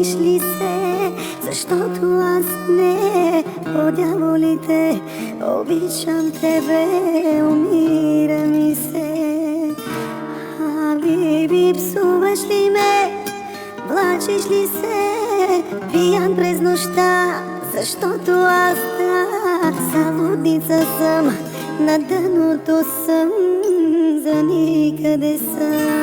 храниш ли се? Заштото аз не од дјаволите обичам тебе, умира ми се. Хаbibi, псуваш ли ме? Плачеш ли се? Пијан през нощта, заштото аз залудница сам, на дъното съм, за никъде съм.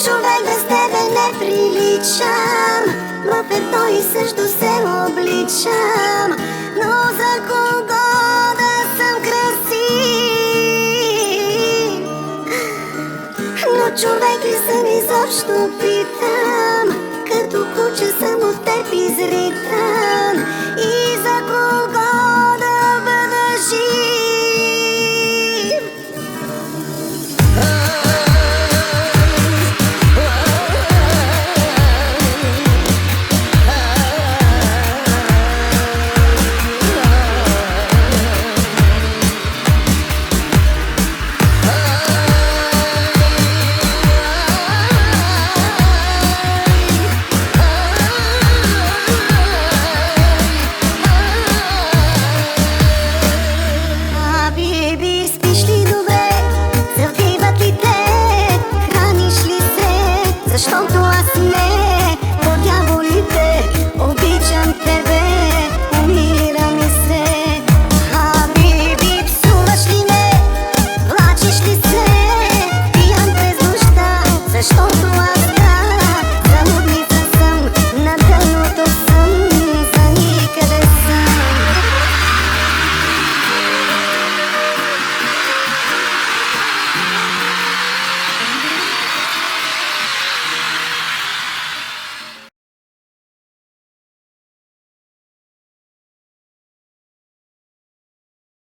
Човек без тебе не приличам, в едно и също се обличам, но за кого да съм красив? Но човек ли съм изобщо питам?